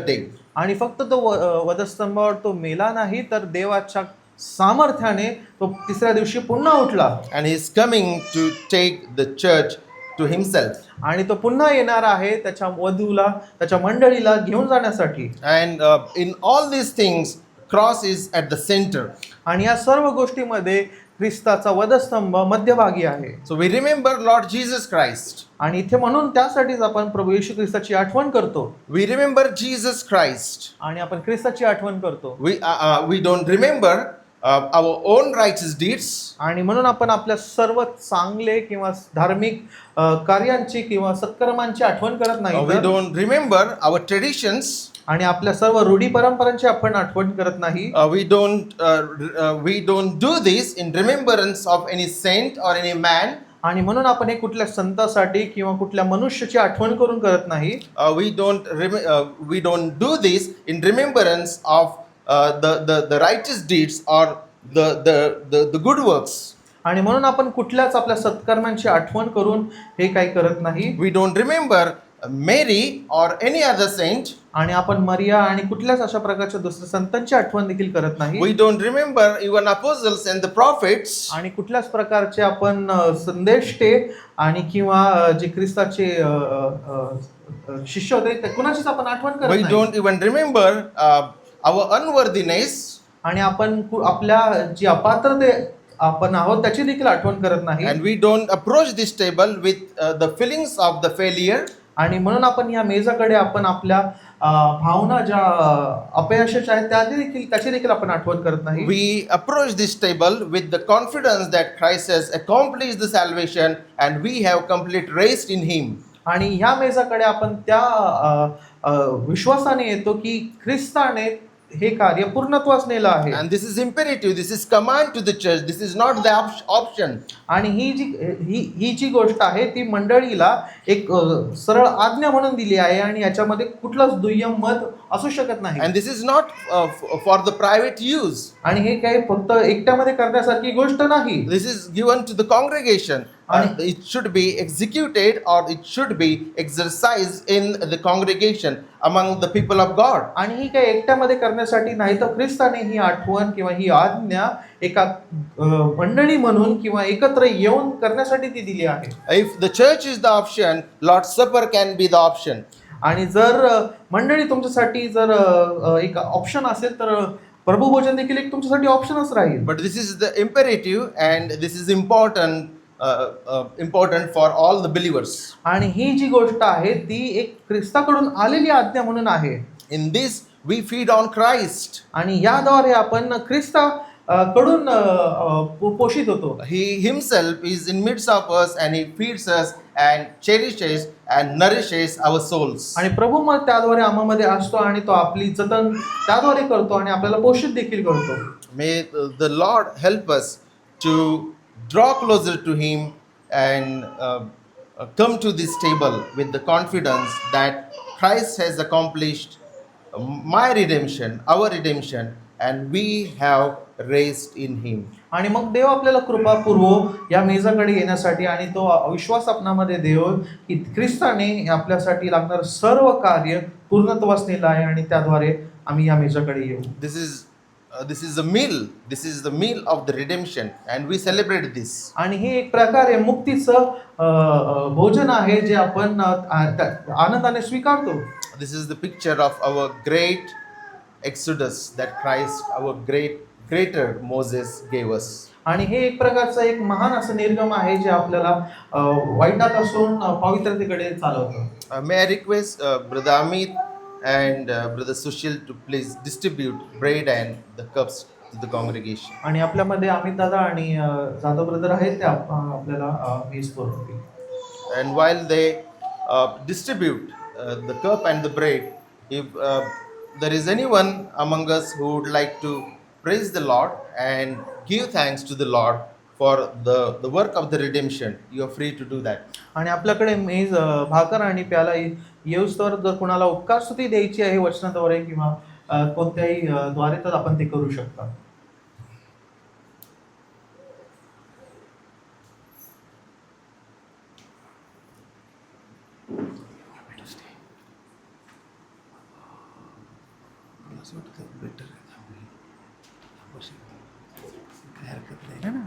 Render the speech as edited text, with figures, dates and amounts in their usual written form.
day. आणि फक्त तो वधस्तंभावर तो मेला नाही, तर देवाच्या सामर्थ्याने तो तिसऱ्या दिवशी पुन्हा उठला. And he is coming to take the church to himself. आणि तो पुन्हा येणार आहे त्याच्या वधूला, त्याच्या मंडळीला घेऊन जाण्यासाठी. And in all these things, cross is at the center. आणि या सर्व गोष्टीमध्ये ख्रिस्ताचा वधस्तंभ मध्यभागी आहे. So we remember Lord Jesus Christ. आणि इथे म्हणून त्यासाठीच आपण प्रभू येशू ख्रिस्ताची आठवण करतो. We remember Jesus Christ. आणि आपण ख्रिस्ताची आठवण करतो. We don't remember our own righteous deeds. आणि म्हणून आपण आपल्या सर्व चांगले किंवा धार्मिक कार्यांची किंवा सत्कर्मांची आठवण करत नाही. We don't remember our traditions. आणि आपल्या सर्व रूढी परंपरांची आपण आठवण करत नाही. We don't do this in remembrance of any saint or any man. आणि म्हणून आपण हे कुठल्या संतासाठी किंवा कुठल्या मनुष्याची आठवण करून करत नाही. We don't do this in remembrance of the righteous deeds or the good works. आणि म्हणून आपण कुठल्याच आपल्या सत्कर्मांची आठवण करून हे काही करत नाही. We don't remember Mary or any other saint. आणि आपण मरिया आणि कुठल्याच अशा प्रकारच्या दुसऱ्या संतांची आठवण देखील करत नाही. We don't remember even apostles and the prophets. आणि कुठल्याच प्रकारचे आपण संदेष्टे आणि किंवा जे ख्रिस्ताचे शिष्य होते ते कुणाचीच आपण आठवण करत We नाही. don't even remember our unworthiness. आणि आपण आपल्या जी अपात्रते आपण आहोत त्याची देखील आठवण करत नाही. And we don't approach this table with the feelings of the failure. आणि म्हणून आपण या मेजाकडे आपण आपल्या भावना ज्या अपयशाच्या आहेत त्याची देखील आपण आठवण करत नाही. We approach this table with the confidence that Christ has accomplished the salvation and we have complete rest in him. आणि ह्या मेजाकडे आपण त्या विश्वासाने येतो की ख्रिस्ताने हे कार्य पूर्णत्वास नेलं आहे. And this is imperative, this is command to the church, this is not the option. आणि ही जी गोष्ट आहे ती मंडळीला एक सरळ आज्ञा म्हणून दिली आहे आणि याच्यामध्ये कुठलंच दुय्यम मत असू शकत नाही. And this is not for the private use. आणि हे काही फक्त एकट्यामध्ये करण्यासारखी गोष्ट नाही. This is given to the congregation. It should be executed or it should be exercised in the congregation among the people of God. आणि ही काही एकट्यामध्ये करण्यासाठी नाही, तर ख्रिस्ताने ही आठवण किंवा ही आज्ञा एका मंडळी म्हणून किंवा एकत्र येऊन करण्यासाठी ती दिली आहे. If the church is the option, Lord's Supper can be the option. आणि जर मंडळी तुमच्यासाठी जर एक ऑप्शन असेल तर प्रभू भोजन देखील एक तुमच्यासाठी ऑप्शनच राहील. But this is the imperative and this is important for all the believers. आणि ही जी गोष्ट आहे ती एक ख्रिस्ताकडून आलेली आज्ञा म्हणून आहे. In this we feed on Christ. आणि याद्वारे आपण ख्रिस्ता कडून पोषित होतो. He himself is in midst of us and he feeds us and cherishes and nourishes our souls. आणि प्रभू मग त्याद्वारे आम्हामध्ये असतो आणि तो आपली जतन त्याद्वारे करतो आणि आपल्याला पोषित देखील करतो. May the Lord help us to draw closer to him and come to this table with the confidence that Christ has accomplished my redemption, our redemption, and we have rest in him. आणि मग देव आपल्याला कृपा Purwo या मेजाकडे येण्यासाठी आणि तो विश्वास आपणामध्ये देव की ख्रिस्ताने आपल्यासाठी लागणार सर्व कार्य पूर्णत्वास नेलं आहे आणि त्याद्वारे आम्ही या मेजाकडे येऊ. This is a meal. This is the meal of the redemption and we celebrate this. आणि हे एक प्रकारे मुक्तीचं भोजन आहे जे आपण आनंदाने स्वीकारतो. This is the picture of our great exodus that Christ, our greater Moses gave us. आणि हे एक प्रकारचं एक महान असं निर्गम आहे जे आपल्याला वाईटात असून पवित्रतेकडे चालवतं. May I request Brother Amit and Brother Sushil to please distribute bread and the cups to the congregation. आणि आपल्यामध्ये अमित दादा आणि जाधव ब्रदर आहेत ते आपल्याला मेज पुरवतील. And while they distribute the cup and the bread, if there is anyone among us who would like to praise the Lord and give thanks to the Lord for the work of the redemption, you are free to do that. आणि आपल्याकडे मेज भाकर आणि प्याला येऊस्तर जर कोणाला उपकार स्तुती द्यायची आहे वचनाद्वारे किंवा कोणत्याही द्वारे तर आपण ते करू शकता. असं वाटतं बेटर आहे, काय हरकत नाही ना.